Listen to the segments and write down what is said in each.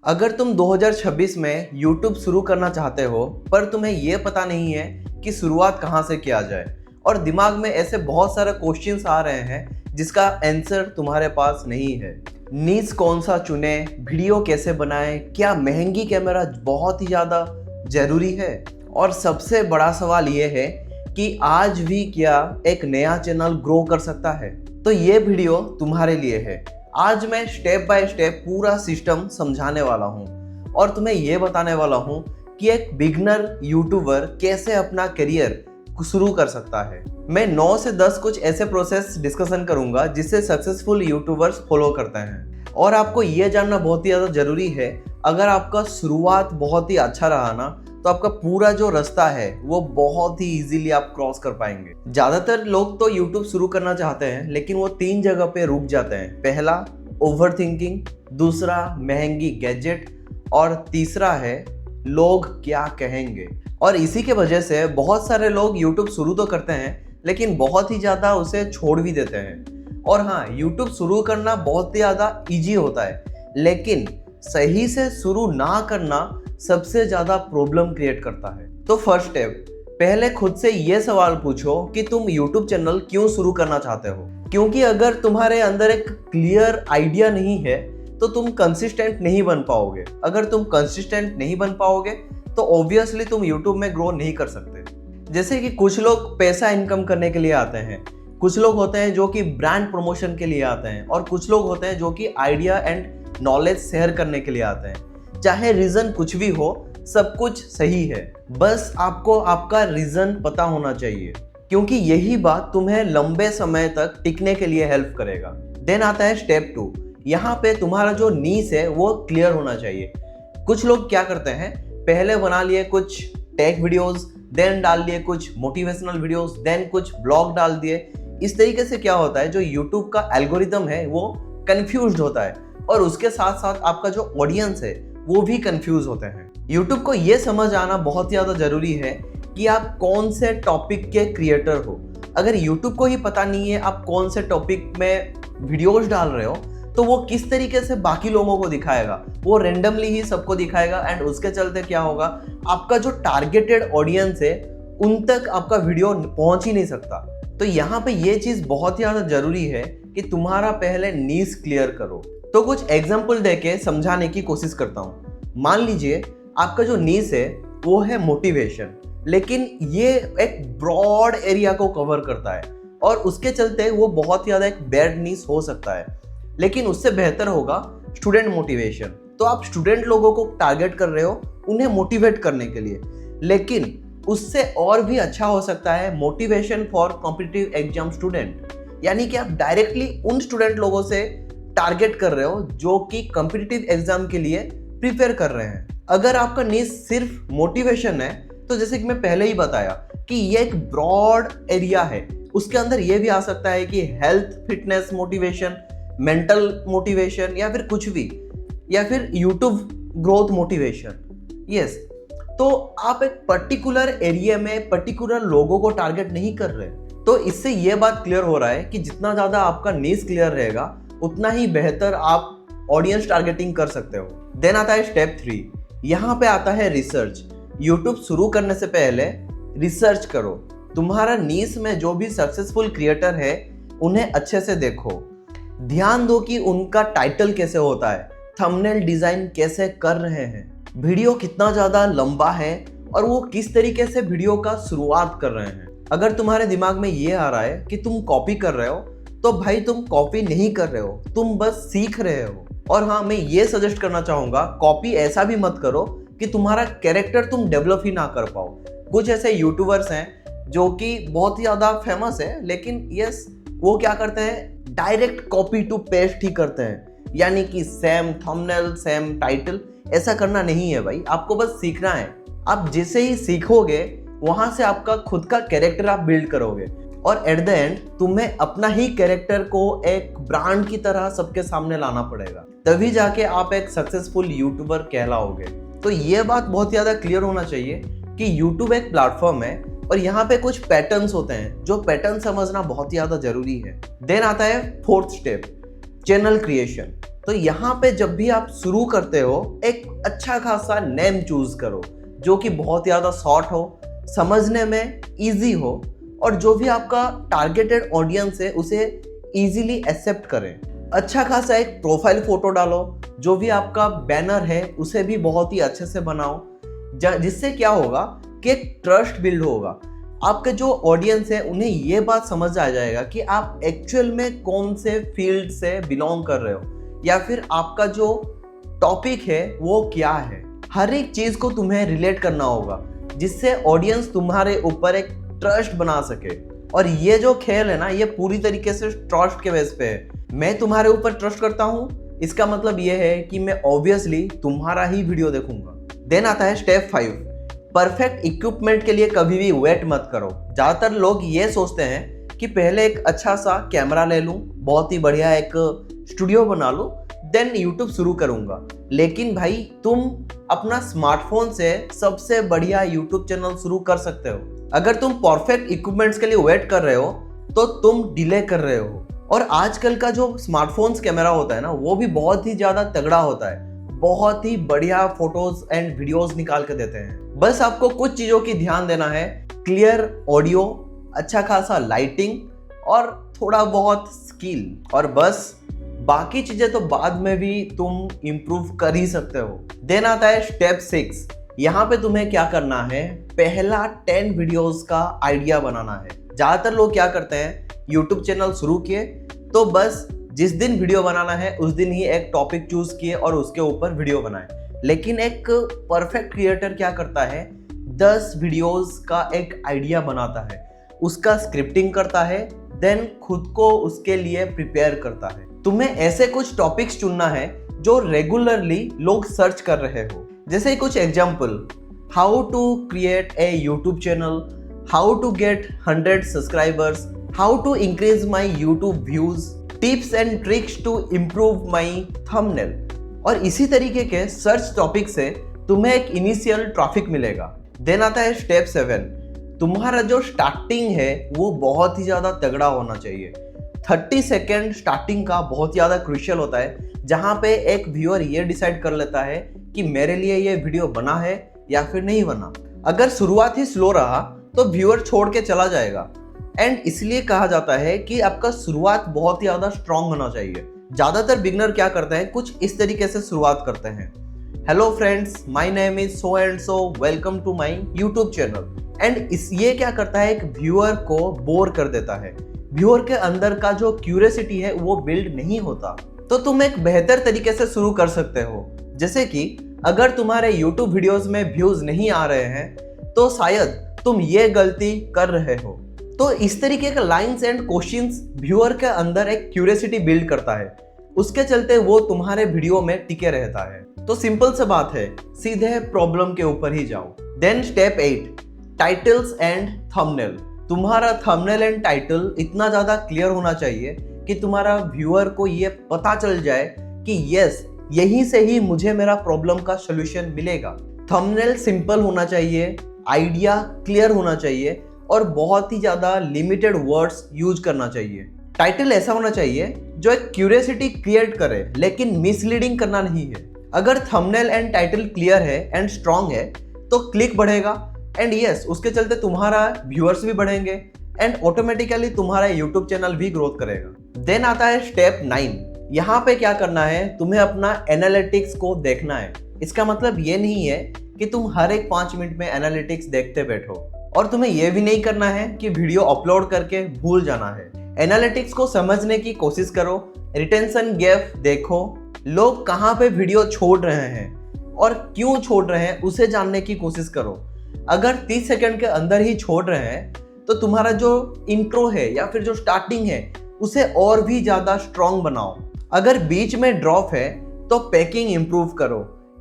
अगर तुम 2026 में YouTube शुरू करना चाहते हो पर तुम्हें ये पता नहीं है कि शुरुआत कहाँ से किया जाए और दिमाग में ऐसे बहुत सारे क्वेश्चंस आ रहे हैं जिसका आंसर तुम्हारे पास नहीं है। नीश कौन सा चुने, वीडियो कैसे बनाएं, क्या महंगी कैमरा बहुत ही ज़्यादा ज़रूरी है, और सबसे बड़ा सवाल ये है कि आज भी क्या एक नया चैनल ग्रो कर सकता है। तो ये वीडियो तुम्हारे लिए है। आज मैं स्टेप बाय स्टेप पूरा सिस्टम समझाने वाला हूँ और तुम्हें ये बताने वाला हूँ कि एक बिगनर यूट्यूबर कैसे अपना करियर शुरू कर सकता है। मैं 9 से 10 कुछ ऐसे प्रोसेस डिस्कशन करूंगा जिससे सक्सेसफुल यूट्यूबर्स फॉलो करते हैं। और आपको ये जानना बहुत ही ज़्यादा ज़रूरी है, अगर आपका शुरुआत बहुत ही अच्छा रहा ना तो आपका पूरा जो रास्ता है वो बहुत ही इजीली आप क्रॉस कर पाएंगे। ज़्यादातर लोग तो यूट्यूब शुरू करना चाहते हैं लेकिन वो 3 जगह पे रुक जाते हैं। पहला ओवरथिंकिंग, दूसरा महंगी गैजेट और तीसरा है लोग क्या कहेंगे। और इसी के वजह से बहुत सारे लोग यूट्यूब शुरू तो करते हैं लेकिन बहुत ही ज़्यादा उसे छोड़ भी देते हैं। और हाँ, यूट्यूब शुरू करना बहुत ही ज़्यादा ईजी होता है लेकिन सही से शुरू ना करना सबसे ज़्यादा प्रॉब्लम क्रिएट करता है। तो फर्स्ट स्टेप, पहले खुद से ये सवाल पूछो कि तुम यूट्यूब चैनल क्यों शुरू करना चाहते हो। क्योंकि अगर तुम्हारे अंदर एक क्लियर आइडिया नहीं है तो तुम कंसिस्टेंट नहीं बन पाओगे। अगर तुम कंसिस्टेंट नहीं बन पाओगे तो ऑब्वियसली तुम यूट्यूब में ग्रो नहीं कर सकते। जैसे कि कुछ लोग पैसा इनकम करने के लिए आते हैं, कुछ लोग होते हैं जो कि ब्रांड प्रमोशन के लिए आते हैं, और कुछ लोग होते हैं जो कि आइडिया एंड नॉलेज शेयर करने के लिए आते हैं। चाहे रीजन कुछ भी हो, सब कुछ सही है, बस आपको आपका रीजन पता होना चाहिए क्योंकि यही बात तुम्हें लंबे समय तक टिकने के लिए हेल्प करेगा। देन आता है स्टेप 2। यहाँ पे तुम्हारा जो नीश है वो क्लियर होना चाहिए। कुछ लोग क्या करते हैं, पहले बना लिए कुछ टेक वीडियोस, देन डाल लिए कुछ मोटिवेशनल वीडियोस, देन कुछ ब्लॉग डाल दिए। इस तरीके से क्या होता है, जो यूट्यूब का एल्गोरिदम है वो कंफ्यूज्ड होता है और उसके साथ साथ आपका जो ऑडियंस है वो भी कंफ्यूज होते हैं। यूट्यूब को ये समझ आना बहुत ज़्यादा ज़रूरी है कि आप कौन से टॉपिक के क्रिएटर हो। अगर यूट्यूब को ही पता नहीं है आप कौन से टॉपिक में वीडियोस डाल रहे हो तो वो किस तरीके से बाकी लोगों को दिखाएगा, वो रेंडमली ही सबको दिखाएगा। एंड उसके चलते क्या होगा, आपका जो टारगेटेड ऑडियंस है उन तक आपका वीडियो पहुंच ही नहीं सकता। तो यहाँ पे ये चीज़ बहुत ही ज़्यादा ज़रूरी है कि तुम्हारा पहले नीश क्लियर करो। तो कुछ एग्जाम्पल देके समझाने की कोशिश करता हूँ। मान लीजिए आपका जो नीश है वो है मोटिवेशन, लेकिन ये एक ब्रॉड एरिया को कवर करता है और उसके चलते वो बहुत ही ज़्यादा एक बैड नीश हो सकता है। लेकिन उससे बेहतर होगा स्टूडेंट मोटिवेशन। तो आप स्टूडेंट लोगों को टारगेट कर रहे हो उन्हें मोटिवेट करने के लिए, लेकिन उससे और भी अच्छा हो सकता है motivation for competitive exam student. यानी कि आप डायरेक्टली उन स्टूडेंट लोगों से टारगेट कर रहे हो जो कि कॉम्पिटिटिव एग्जाम के लिए प्रिपेयर कर रहे हैं। अगर आपका नीश सिर्फ मोटिवेशन है तो जैसे कि मैं पहले ही बताया कि ये एक ब्रॉड एरिया है, उसके अंदर ये भी आ सकता है कि health fitness motivation, mental motivation, या फिर कुछ भी, या फिर यूट्यूब ग्रोथ मोटिवेशन। यस, तो आप एक पर्टिकुलर एरिया में पर्टिकुलर लोगों को टारगेट नहीं कर रहे। तो इससे ये बात क्लियर हो रहा है कि जितना ज़्यादा आपका नीश क्लियर रहेगा उतना ही बेहतर आप ऑडियंस टारगेटिंग कर सकते हो। देन आता है स्टेप 3। यहाँ पे आता है रिसर्च। यूट्यूब शुरू करने से पहले रिसर्च करो। तुम्हारा नीश में जो भी सक्सेसफुल क्रिएटर है उन्हें अच्छे से देखो। ध्यान दो कि उनका टाइटल कैसे होता है, थंबनेल डिजाइन कैसे कर रहे हैं, वीडियो कितना ज़्यादा लंबा है और वो किस तरीके से वीडियो का शुरुआत कर रहे हैं। अगर तुम्हारे दिमाग में ये आ रहा है कि तुम कॉपी कर रहे हो तो भाई तुम कॉपी नहीं कर रहे हो, तुम बस सीख रहे हो। और हाँ, मैं ये सजेस्ट करना चाहूँगा, कॉपी ऐसा भी मत करो कि तुम्हारा कैरेक्टर तुम डेवलप ही ना कर पाओ। कुछ ऐसे यूट्यूबर्स हैं जो कि बहुत ही ज़्यादा फेमस है लेकिन यस, वो क्या करते हैं, डायरेक्ट कॉपी टू पेस्ट ही करते हैं। यानी कि सेम थंबनेल, सेम टाइटल, ऐसा करना नहीं है भाई। आपको बस सीखना है। आप जैसे ही सीखोगे वहाँ से आपका खुद का कैरेक्टर आप बिल्ड करोगे और एट द एंड तुम्हें अपना ही कैरेक्टर को एक ब्रांड की तरह सबके सामने लाना पड़ेगा, तभी जाके आप एक सक्सेसफुल यूट्यूबर कहलाओगे। तो ये बात बहुत ज़्यादा क्लियर होना चाहिए कि यूट्यूब एक प्लेटफॉर्म है और यहाँ पे कुछ पैटर्न्स होते हैं, जो पैटर्न समझना बहुत ही ज़्यादा जरूरी है। देन आता है 4th स्टेप, चैनल क्रिएशन। तो यहाँ पे जब भी आप शुरू करते हो एक अच्छा खासा नेम चूज करो जो कि बहुत ज़्यादा शॉर्ट हो, समझने में इजी हो और जो भी आपका टारगेटेड ऑडियंस है उसे इजीली एक्सेप्ट करें। अच्छा खासा एक प्रोफाइल फोटो डालो, जो भी आपका बैनर है उसे भी बहुत ही अच्छे से बनाओ, जिससे क्या होगा कि एक ट्रस्ट बिल्ड होगा। आपके जो ऑडियंस है उन्हें ये बात समझ आ जाएगा कि आप एक्चुअल में कौन से फील्ड से बिलोंग कर रहे हो या फिर आपका जो टॉपिक है वो क्या है। हर एक चीज को तुम्हें रिलेट करना होगा जिससे ऑडियंस तुम्हारे ऊपर एक ट्रस्ट बना सके। और ये जो खेल है ना, ये पूरी तरीके से ट्रस्ट के बेस पे है। मैं तुम्हारे ऊपर ट्रस्ट करता हूँ, इसका मतलब ये है कि मैं ऑब्वियसली तुम्हारा ही वीडियो देखूंगा। देन आता है स्टेप 5, परफेक्ट इक्विपमेंट के लिए कभी भी वेट मत करो। ज्यादातर लोग ये सोचते हैं कि पहले एक अच्छा सा कैमरा ले लूं, बहुत ही बढ़िया एक स्टूडियो बना लूं, देन यूट्यूब शुरू करूंगा। लेकिन भाई तुम अपना स्मार्टफोन से सबसे बढ़िया यूट्यूब चैनल शुरू कर सकते हो। अगर तुम परफेक्ट इक्विपमेंट्स के लिए वेट कर रहे हो तो तुम डिले कर रहे हो। और आजकल का जो स्मार्टफोन्स कैमरा होता है ना, वो भी बहुत ही ज्यादा तगड़ा होता है, बहुत ही बढ़िया फोटोज एंड वीडियोस निकाल के देते हैं। बस आपको कुछ चीजों की ध्यान देना है, क्लियर ऑडियो, अच्छा खासा लाइटिंग और थोड़ा बहुत स्किल, और बस बाकी चीजें तो बाद में भी तुम इम्प्रूव कर ही सकते हो। देन आता है स्टेप 6। यहाँ पे तुम्हें क्या करना है, पहला 10 वीडियोस का आइडिया बनाना है। ज्यादातर लोग क्या करते हैं, यूट्यूब चैनल शुरू किए तो बस जिस दिन वीडियो बनाना है उस दिन ही एक टॉपिक चूज किए और उसके ऊपर वीडियो बनाए। लेकिन एक परफेक्ट क्रिएटर क्या करता है, 10 वीडियोस का एक आइडिया बनाता है, उसका स्क्रिप्टिंग करता है, देन खुद को उसके लिए प्रिपेयर करता है। तुम्हें ऐसे कुछ टॉपिक्स चुनना है जो रेगुलरली लोग सर्च कर रहे हो। जैसे कुछ example, how to create a YouTube channel, how to get 100 subscribers, how to increase my YouTube views, tips and tricks to improve my thumbnail. और इसी तरीके के सर्च टॉपिक से तुम्हें एक इनिशियल ट्रैफिक मिलेगा। देन आता है स्टेप 7। तुम्हारा जो स्टार्टिंग है वो बहुत ही ज्यादा तगड़ा होना चाहिए। 30 सेकेंड स्टार्टिंग का बहुत ज्यादा क्रूशियल होता है, जहां पे एक व्यूअर ये डिसाइड कर लेता है कि मेरे लिए ये वीडियो बना है या फिर नहीं बना। अगर शुरुआत ही स्लो रहा तो व्यूअर छोड़ के चला जाएगा। एंड इसलिए कहा जाता है कि आपका शुरुआत बहुत ही ज्यादा स्ट्रांग होना चाहिए। ज्यादातर बिगनर क्या करते हैं, कुछ इस तरीके से शुरुआत करते हैं, hello friends, my name is so and so, welcome to my YouTube channel. And ये क्या करता है, एक व्यूअर को बोर कर देता है। व्यूअर के अंदर का जो क्यूरियोसिटी है वो बिल्ड नहीं होता। तो तुम एक बेहतर तरीके से शुरू कर सकते हो। जैसे कि अगर तुम्हारे YouTube वीडियोस में व्यूज नहीं आ रहे हैं तो शायद तुम ये गलती कर रहे हो। तो इस तरीके के लाइंस एंड क्वेश्चंस व्यूअर के अंदर एक क्यूरियोसिटी बिल्ड करता है, उसके चलते वो तुम्हारे वीडियो में टिके रहता है। तो सिंपल सी बात है, सीधे प्रॉब्लम के ऊपर ही जाओ। Then step 8, titles and thumbnail. तुम्हारा थंबनेल एंड टाइटल इतना ज्यादा क्लियर होना चाहिए कि तुम्हारा व्यूअर को ये पता चल जाए कि यस, यहीं से ही मुझे मेरा प्रॉब्लम का सॉल्यूशन मिलेगा। थंबनेल सिंपल होना चाहिए, आइडिया क्लियर होना चाहिए और बहुत ही ज्यादा लिमिटेड वर्ड्स यूज करना चाहिए। टाइटल ऐसा होना चाहिए जो एक क्यूरियोसिटी क्रिएट करे, लेकिन मिसलीडिंग करना नहीं है। अगर थंबनेल एंड टाइटल क्लियर है एंड स्ट्रांग है तो क्लिक बढ़ेगा एंड यस, उसके चलते तुम्हारा व्यूअर्स भी बढ़ेंगे एंड ऑटोमेटिकली तुम्हारा यूट्यूब चैनल भी ग्रोथ करेगा। देन आता है स्टेप 9। यहाँ पे क्या करना है, तुम्हें अपना एनालिटिक्स को देखना है। इसका मतलब ये नहीं है कि तुम हर एक 5 मिनट में एनालिटिक्स देखते बैठो, और तुम्हें यह भी नहीं करना है कि वीडियो अपलोड करके भूल जाना है। एनालिटिक्स को समझने की कोशिश करो, रिटेंशन गैप देखो, लोग कहाँ पे वीडियो छोड़ रहे हैं और क्यों छोड़ रहे हैं उसे जानने की कोशिश करो। अगर 30 सेकंड के अंदर ही छोड़ रहे हैं तो तुम्हारा जो इंट्रो है या फिर जो स्टार्टिंग है उसे और भी ज्यादा स्ट्रांग बनाओ। अगर बीच में ड्रॉप है तो पैकिंग इंप्रूव करो।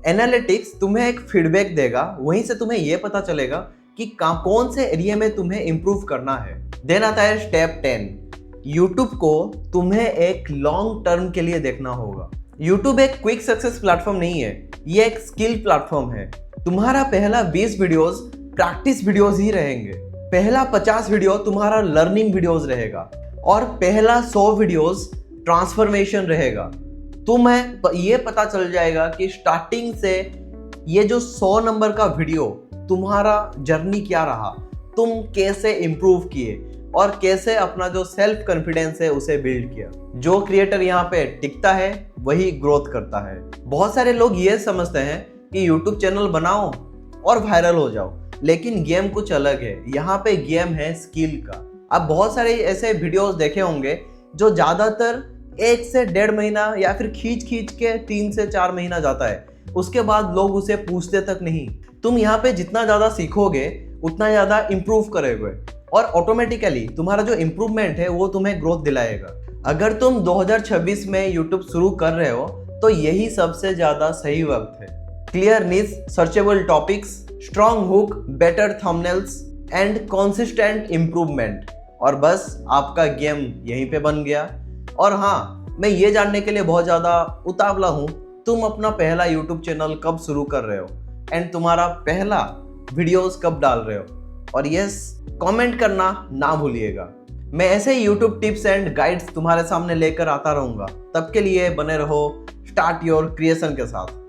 एनालिटिक्स तुम्हें एक फीडबैक देगा, वहीं से तुम्हें यह पता चलेगा कि कौन से एरिया में तुम्हें इंप्रूव करना है। देन आता है स्टेप 10। यूट्यूब को तुम्हें एक लॉन्ग टर्म के लिए देखना होगा। यूट्यूब एक क्विक सक्सेस प्लेटफॉर्म नहीं है, ये एक स्किल प्लेटफॉर्म है। तुम्हारा पहला 20 वीडियोस प्रैक्टिस वीडियोस ही रहेंगे, पहला 50 वीडियो तुम्हारा लर्निंग वीडियोस रहेगा और पहला 100 वीडियोस ट्रांसफॉर्मेशन रहेगा। तुम्हें ये पता चल जाएगा कि स्टार्टिंग से ये जो 100 नंबर का वीडियो तुम्हारा जर्नी क्या रहा, तुम कैसे इंप्रूव किए और कैसे अपना जो सेल्फ कॉन्फिडेंस है उसे बिल्ड किया। जो क्रिएटर यहाँ पे टिकता है वही ग्रोथ करता है। बहुत सारे लोग ये समझते हैं कि यूट्यूब चैनल बनाओ और वायरल हो जाओ, लेकिन गेम कुछ अलग है। यहाँ पे गेम है स्किल का। आप बहुत सारे ऐसे वीडियोस देखे होंगे जो ज्यादातर 1 से 1.5 महीना या फिर खींच के 3 से 4 महीना जाता है, उसके बाद लोग उसे पूछते तक नहीं। तुम यहाँ पे जितना ज्यादा सीखोगे उतना ज्यादा इंप्रूव करोगे और ऑटोमेटिकली तुम्हारा जो इंप्रूवमेंट है वो तुम्हें ग्रोथ दिलाएगा। अगर तुम 2026 में यूट्यूब शुरू कर रहे हो तो यही सबसे ज्यादा सही वक्त है। क्लियर निश, searchable topics, strong hook, better thumbnails and consistent improvement, और बस आपका गेम यहीं पे बन गया। और हाँ, मैं ये जानने के लिए बहुत ज़्यादा उतावला हूँ, तुम अपना पहला यूट्यूब चैनल कब शुरू कर रहे हो एंड तुम्हारा पहला वीडियोस कब डाल रहे हो, और यस, कमेंट करना ना भूलिएगा। मैं ऐसे ही यूट्यूब टिप्स एंड गाइड्स तुम्हारे सामने लेकर आता रहूँगा। तब के लिए बने रहो स्टार्ट योर क्रिएशन के साथ।